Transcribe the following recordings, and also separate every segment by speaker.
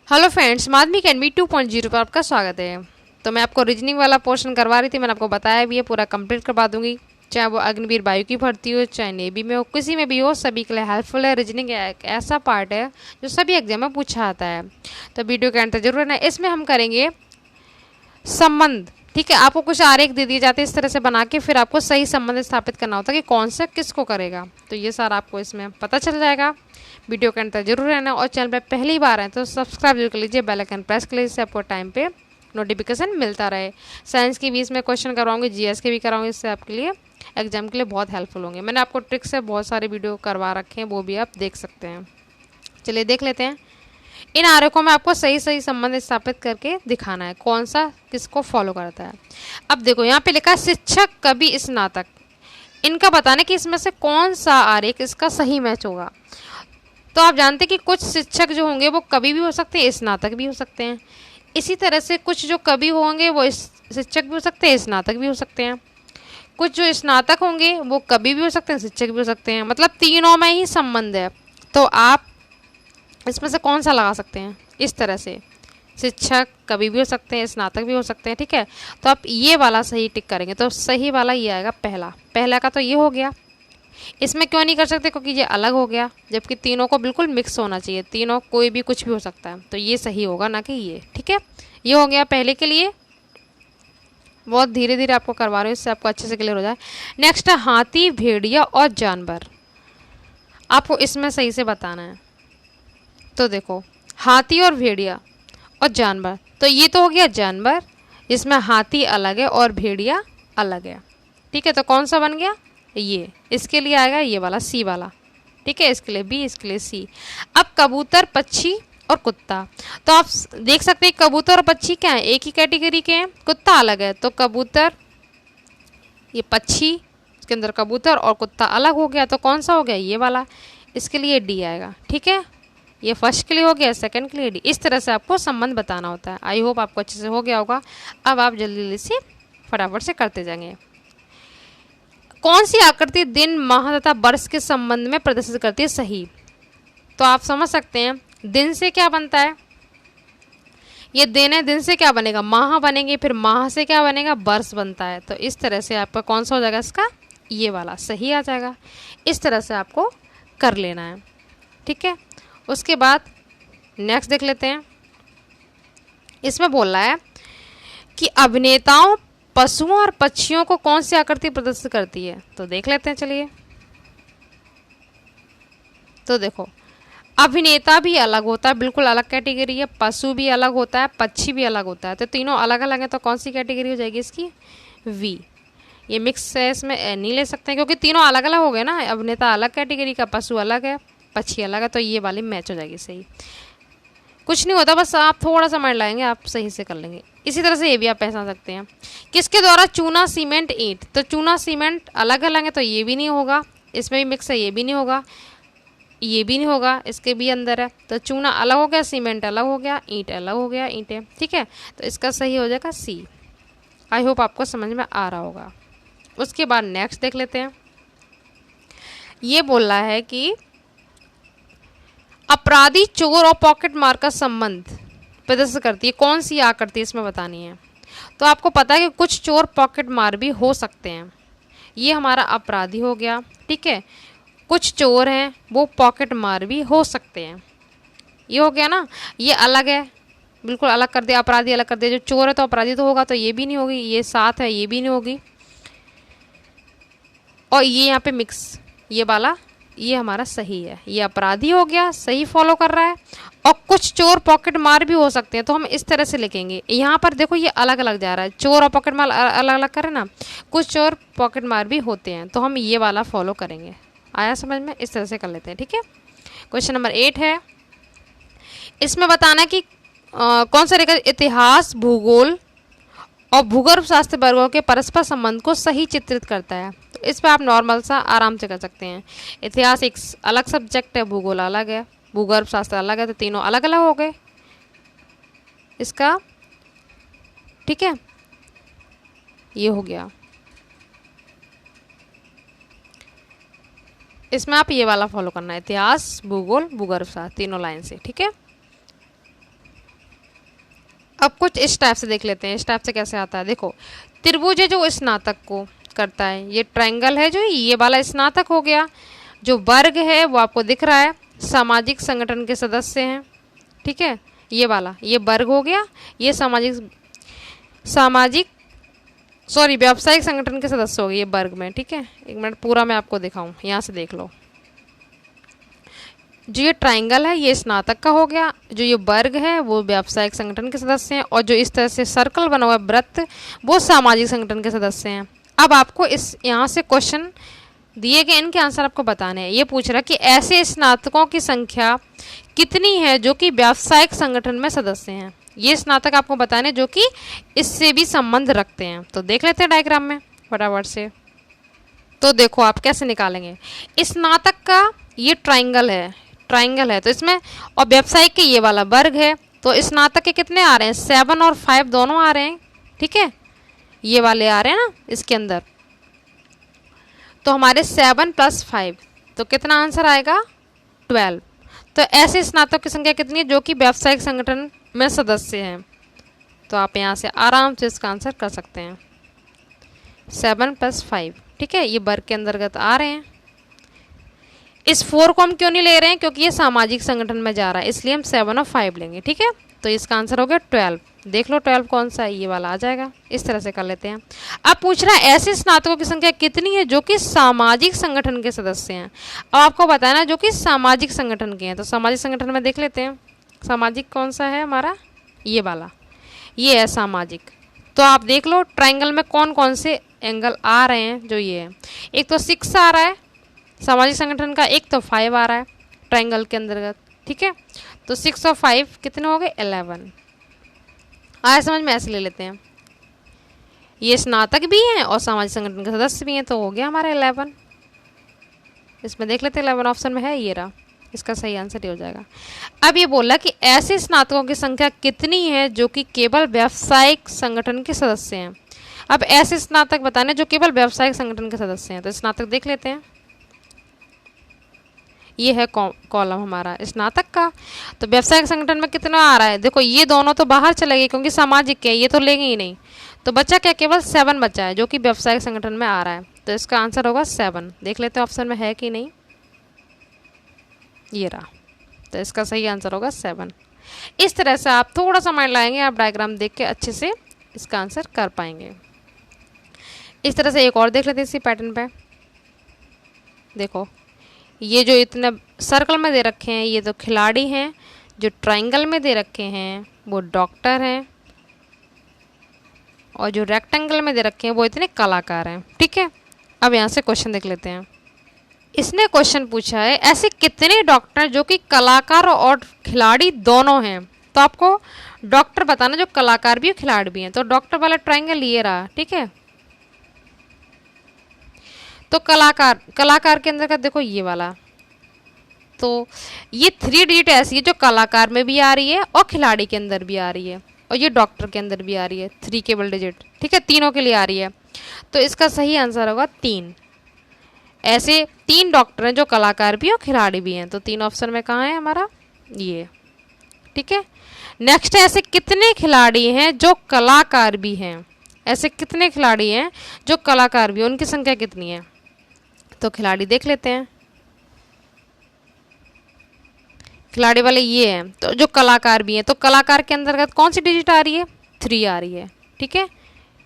Speaker 1: Hello friends, माध्यमिक N V 2.0 पर आपका स्वागत है। तो मैं आपको रीजनिंग वाला पोर्शन करवा रही थी, मैंने आपको बताया भी है, पूरा कंप्लीट करवा दूंगी। चाहे वो अग्निवीर वायु की भर्ती हो, चाहे नेवी में हो, किसी में भी हो, सभी के लिए हेल्पफुल है। रीजनिंग एक ऐसा पार्ट है जो सभी एग्जाम में पूछा आता है। तो वीडियो के अंत तक जरूर रहना। इसमें हम करेंगे संबंध। ठीक है, आपको कुछ आरेख दे दिए जाते हैं इस तरह से बना के, फिर आपको सही संबंध स्थापित करना होता है कि कौन सा किसको करेगा। तो ये सारा आपको इसमें पता चल जाएगा। वीडियो के अंत तक जरूर रहना, और चैनल पर पहली बार आए तो सब्सक्राइब जरूर कर लीजिए, बेल आइकन प्रेस कर लीजिए, इससे आपको टाइम पे नोटिफिकेशन मिलता रहे। साइंस की भी इसमें क्वेश्चन करवाऊंगी, जीएस के भी कराऊंगी, इससे आपके लिए एग्जाम के लिए बहुत हेल्पफुल होंगे। मैंने आपको ट्रिक से बहुत सारे वीडियो करवा रखे हैं, वो भी आप देख सकते हैं। चलिए देख लेते हैं। इन आरेखों में आपको सही सही संबंध स्थापित करके दिखाना है, कौन सा किसको फॉलो करता है। अब देखो यहाँ पे लिखा है शिक्षक, कवि, स्नातक। इनका बताना कि इसमें से कौन सा आरेख इसका सही मैच होगा। तो आप जानते हैं कि कुछ शिक्षक जो होंगे वो कवि भी हो सकते हैं, स्नातक भी हो सकते हैं। इसी तरह से कुछ जो कवि होंगे वो शिक्षक भी हो सकते हैं, स्नातक भी हो सकते हैं। कुछ जो स्नातक होंगे वो कवि भी हो सकते हैं, शिक्षक भी हो सकते हैं। मतलब तीनों में ही संबंध है। तो आप इसमें से कौन सा लगा सकते हैं इस तरह से, शिक्षक कवि भी हो सकते हैं, स्नातक भी हो सकते हैं। ठीक है, तो आप ये वाला सही टिक करेंगे तो सही वाला ये आएगा पहला का। तो ये हो गया। इसमें क्यों नहीं कर सकते, क्योंकि ये अलग हो गया, जबकि तीनों को बिल्कुल मिक्स होना चाहिए। तीनों कोई भी कुछ भी हो सकता है, तो ये सही होगा, ना कि ये। ठीक है, ये हो गया पहले के लिए। बहुत धीरे धीरे आपको करवा रही हूँ, इससे आपको अच्छे से क्लियर हो जाए। नेक्स्ट है हाथी, भेड़िया और जानवर। आपको इसमें सही से बताना है। तो देखो, हाथी और भेड़िया और जानवर, तो ये तो हो गया जानवर, इसमें हाथी अलग है और भेड़िया अलग है। ठीक है, तो कौन सा बन गया ये। इसके लिए आएगा ये वाला सी वाला। ठीक है, इसके लिए बी, इसके लिए सी। अब कबूतर, पक्षी और कुत्ता, तो आप देख सकते हैं कबूतर और पक्षी क्या है, एक ही कैटेगरी के हैं, कुत्ता अलग है। तो कबूतर, ये पक्षी, इसके अंदर कबूतर और कुत्ता अलग हो गया, तो कौन सा हो गया ये वाला। इसके लिए डी आएगा। ठीक है, ये फर्स्ट के लिए हो गया, सेकंड के लिए डी। इस तरह से आपको संबंध बताना होता है। आई होप आपको अच्छे से हो गया होगा। अब आप जल्दी जल्दी से फटाफट से करते जाएंगे। कौन सी आकृति दिन, माह तथा वर्ष के संबंध में प्रदर्शित करती है सही। तो आप समझ सकते हैं दिन से क्या बनता है, ये दिन है, दिन से क्या बनेगा, माह बनेंगे, फिर माह से क्या बनेगा, वर्ष बनता है। तो इस तरह से आपका कौन सा हो जाएगा, इसका ये वाला सही आ जाएगा। इस तरह से आपको कर लेना है। ठीक है, उसके बाद नेक्स्ट देख लेते हैं। इसमें बोल रहा है कि अभिनेताओं, पशुओं और पक्षियों को कौन सी आकृति प्रदर्शित करती है। तो देख लेते हैं, चलिए। तो देखो, अभिनेता भी अलग होता है, बिल्कुल अलग कैटेगरी है। पशु भी अलग होता है, पक्षी भी अलग होता है। तो तीनों अलग अलग है, तो कौन सी कैटेगरी हो जाएगी इसकी, वी। ये मिक्स है, इसमें नहीं ले सकते हैं क्योंकि तीनों अलग अलग हो गए ना। अभिनेता अलग कैटेगरी का, पशु अलग है, पक्षी अलग है, तो ये वाली मैच हो जाएगी सही। कुछ नहीं होता, बस आप थोड़ा सा माइंड लाएंगे, आप सही से कर लेंगे। इसी तरह से ये भी आप पहचान सकते हैं। किसके द्वारा चूना, सीमेंट, ईंट। तो चूना सीमेंट अलग अलग है, तो ये भी नहीं होगा। इसमें भी मिक्स है, ये भी नहीं होगा, ये भी नहीं होगा, इसके भी अंदर है। तो चूना अलग हो गया, सीमेंट अलग हो गया, ईंट अलग हो गया, ईंटें। ठीक है, तो इसका सही हो जाएगा सी। आई होप आपको समझ में आ रहा होगा। उसके बाद नेक्स्ट देख लेते हैं। ये बोल रहा है कि अपराधी, चोर और पॉकेट मार का संबंध प्रदर्शित करती है कौन सी आकृति, इसमें बतानी है। तो आपको पता है कि कुछ चोर पॉकेट मार भी हो सकते हैं। ये हमारा अपराधी हो गया। ठीक है, कुछ चोर हैं वो पॉकेट मार भी हो सकते हैं। ये हो गया ना, ये अलग है, बिल्कुल अलग कर दिया, अपराधी अलग कर दिया। जो चोर है तो अपराधी तो होगा, तो ये भी नहीं होगी। ये साथ है, ये भी नहीं होगी। और ये यहाँ पे मिक्स, ये वाला, ये हमारा सही है। ये अपराधी हो गया, सही फॉलो कर रहा है। और कुछ चोर पॉकेट मार भी हो सकते हैं, तो हम इस तरह से लिखेंगे। यहाँ पर देखो ये अलग अलग जा रहा है, चोर और पॉकेट मार अलग अलग करें ना, कुछ चोर पॉकेट मार भी होते हैं, तो हम ये वाला फॉलो करेंगे। आया समझ में, इस तरह से कर लेते हैं। ठीक है, क्वेश्चन नंबर 8 है। इसमें बताना कि कौन सा रेखा इतिहास, भूगोल और भूगर्भ शास्त्र वर्गों के परस्पर संबंध को सही चित्रित करता है। तो इस पर आप नॉर्मल सा आराम से कर सकते हैं। इतिहास एक अलग सब्जेक्ट है, भूगोल अलग है, भूगर्भ शास्त्र अलग है, तो तीनों अलग अलग हो गए इसका। ठीक है, ये हो गया। इसमें आप ये वाला फॉलो करना है, इतिहास, भूगोल, भूगर्भ शास्त्र, तीनों लाइन से। ठीक है, अब कुछ इस टाइप से देख लेते हैं, इस टाइप से कैसे आता है। देखो, त्रिभुज है जो स्नातक को करता है, ये ट्रायंगल है जो ये वाला स्नातक हो गया। जो वर्ग है वो आपको दिख रहा है, सामाजिक संगठन के सदस्य हैं, ठीक है। ये वाला ये वर्ग हो गया, ये सामाजिक सामाजिक सॉरी व्यावसायिक संगठन के सदस्य हो गए ये वर्ग में, ठीक है। एक मिनट पूरा मैं आपको दिखाऊं, यहाँ से देख लो। जो ये ट्रायंगल है ये स्नातक का हो गया, जो ये वर्ग है वो व्यावसायिक संगठन के सदस्य हैं, और जो इस तरह से सर्कल बना हुआ है वृत्त वो सामाजिक संगठन के सदस्य हैं। अब आपको इस यहाँ से क्वेश्चन दिए गए, इनके आंसर आपको बताने हैं। ये पूछ रहा कि ऐसे स्नातकों की संख्या कितनी है जो कि व्यावसायिक संगठन में सदस्य हैं। ये स्नातक आपको बताने जो कि इससे भी संबंध रखते हैं। तो देख लेते हैं डायग्राम में फटाफट से। तो देखो आप कैसे निकालेंगे। स्नातक का ये ट्रायंगल है तो इसमें, और व्यावसायिक के ये वाला वर्ग है, तो स्नातक के कितने आ रहे हैं, 7 और 5 दोनों आ रहे हैं, ठीक है। ये वाले आ रहे हैं ना इसके अंदर, तो हमारे 7 + 5 तो कितना आंसर आएगा, 12। तो ऐसे स्नातक की संख्या कितनी है जो कि व्यावसायिक संगठन में सदस्य हैं। तो आप यहाँ से आराम से इसका आंसर कर सकते हैं, 7 + 5, ठीक है। ये वर्ग के अंतर्गत आ रहे हैं। इस 4 को हम क्यों नहीं ले रहे हैं, क्योंकि ये सामाजिक संगठन में जा रहा है, इसलिए हम 7 और 5 लेंगे, ठीक है। तो इसका आंसर हो गया 12। देख लो 12 कौन सा है, ये वाला आ जाएगा। इस तरह से कर लेते हैं। अब पूछ रहा है ऐसे स्नातकों की संख्या कितनी है जो कि सामाजिक संगठन के सदस्य हैं। अब आपको बताना जो कि सामाजिक संगठन के हैं, तो सामाजिक संगठन में देख लेते हैं। सामाजिक कौन सा है हमारा, ये वाला, ये है सामाजिक। तो आप देख लो ट्रायंगल में कौन कौन से एंगल आ रहे हैं, जो ये है। एक तो 6 आ रहा है सामाजिक संगठन का, एक तो 5 आ रहा है ट्रायंगल के अंतर्गत, ठीक है। तो 6 और 5 कितने हो गए, 11। आया समझ में, ऐसे ले लेते हैं। ये स्नातक भी हैं और सामाजिक संगठन के सदस्य भी हैं, तो हो गया हमारा 11। इसमें देख लेते हैं 11 ऑप्शन में है, ये रहा, इसका सही आंसर ये हो जाएगा। अब ये बोला कि ऐसे स्नातकों की संख्या कितनी है जो कि केवल व्यावसायिक संगठन के सदस्य हैं। अब ऐसे स्नातक बताने जो केवल व्यावसायिक संगठन के सदस्य हैं, तो स्नातक देख लेते हैं। ये है कॉलम हमारा स्नातक का। तो व्यावसायिक संगठन में कितना आ रहा है, देखो ये दोनों तो बाहर चले गए क्योंकि सामाजिक के, ये तो लेंगे ही नहीं। तो बच्चा क्या, केवल 7 बचा है जो कि व्यावसायिक संगठन में आ रहा है। तो इसका आंसर होगा 7। देख लेते हैं ऑप्शन में है कि नहीं, ये रहा। तो इसका सही आंसर होगा 7। इस तरह से आप थोड़ा सा माइंड लाएंगे, आप डायग्राम देख के अच्छे से इसका आंसर कर पाएंगे। इस तरह से एक और देख लेते हैं इसी पैटर्न पे। देखो ये जो इतने सर्कल में दे रखे हैं ये तो खिलाड़ी हैं, जो ट्रायंगल में दे रखे हैं वो डॉक्टर हैं, और जो रेक्टेंगल में दे रखे हैं वो इतने कलाकार हैं, ठीक है। अब यहाँ से क्वेश्चन देख लेते हैं। इसने क्वेश्चन पूछा है ऐसे कितने डॉक्टर जो कि कलाकार और खिलाड़ी दोनों हैं। तो आपको डॉक्टर बताना जो कलाकार भी और खिलाड़ी भी हैं। तो डॉक्टर वाला ट्रायंगल ये रहा, ठीक है। तो कलाकार के अंदर का देखो ये वाला, तो ये 3 डिजिट ऐसी है जो कलाकार में भी आ रही है और खिलाड़ी के अंदर भी आ रही है, और ये डॉक्टर के अंदर भी आ रही है 3 केबल डिजिट, ठीक है। तीनों के लिए आ रही है। तो इसका सही आंसर होगा 3। ऐसे 3 डॉक्टर हैं जो कलाकार भी और खिलाड़ी भी हैं। तो 3 ऑप्शन में कहाँ है हमारा, ये, ठीक है। नेक्स्ट ऐसे कितने खिलाड़ी हैं जो कलाकार भी हैं। ऐसे कितने खिलाड़ी हैं जो कलाकार भी हैं, उनकी संख्या कितनी है। तो खिलाड़ी देख लेते हैं। खिलाड़ी वाले ये हैं, तो जो कलाकार भी हैं, तो कलाकार के अंतर्गत कौन सी डिजिट आ रही है, 3 आ रही है, ठीक है।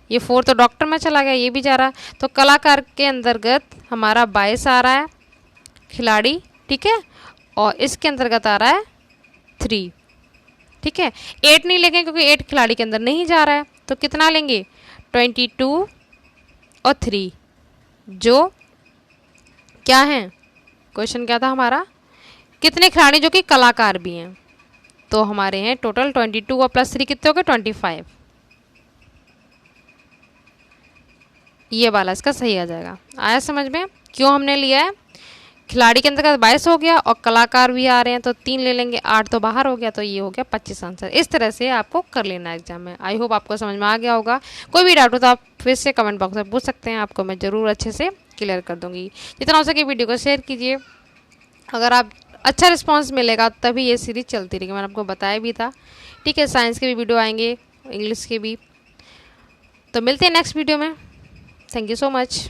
Speaker 1: ये 4 तो डॉक्टर में चला गया, ये भी जा रहा है। तो कलाकार के अंतर्गत हमारा 22 आ रहा है खिलाड़ी, ठीक है, और इसके अंतर्गत आ रहा है 3, ठीक है। 8 नहीं लेंगे क्योंकि 8 खिलाड़ी के अंदर नहीं जा रहा है। तो कितना लेंगे, 22 और 3, जो क्या है, क्वेश्चन क्या था हमारा, कितने खिलाड़ी जो कि कलाकार भी हैं। तो हमारे हैं टोटल 22 और +3 कितने हो गए, 25। ये वाला इसका सही आ जाएगा। आया समझ में क्यों हमने लिया है। खिलाड़ी के अंदर 22 हो गया और कलाकार भी आ रहे हैं, तो 3 ले लेंगे, 8 तो बाहर हो गया, तो ये हो गया 25 आंसर। इस तरह से आपको कर लेना है एग्जाम में। आई होप आपको समझ में आ गया होगा। कोई भी डाउट हो तो आप फिर से कमेंट बॉक्स में पूछ सकते हैं, आपको मैं ज़रूर अच्छे से क्लियर कर दूंगी। जितना हो सके वीडियो को शेयर कीजिए। अगर आप अच्छा रिस्पांस मिलेगा तभी ये सीरीज़ चलती रहेगी, मैंने आपको बताया भी था। ठीक है, साइंस के भी वीडियो आएंगे, इंग्लिश के भी। तो मिलते हैं नेक्स्ट वीडियो में। Thank you so much.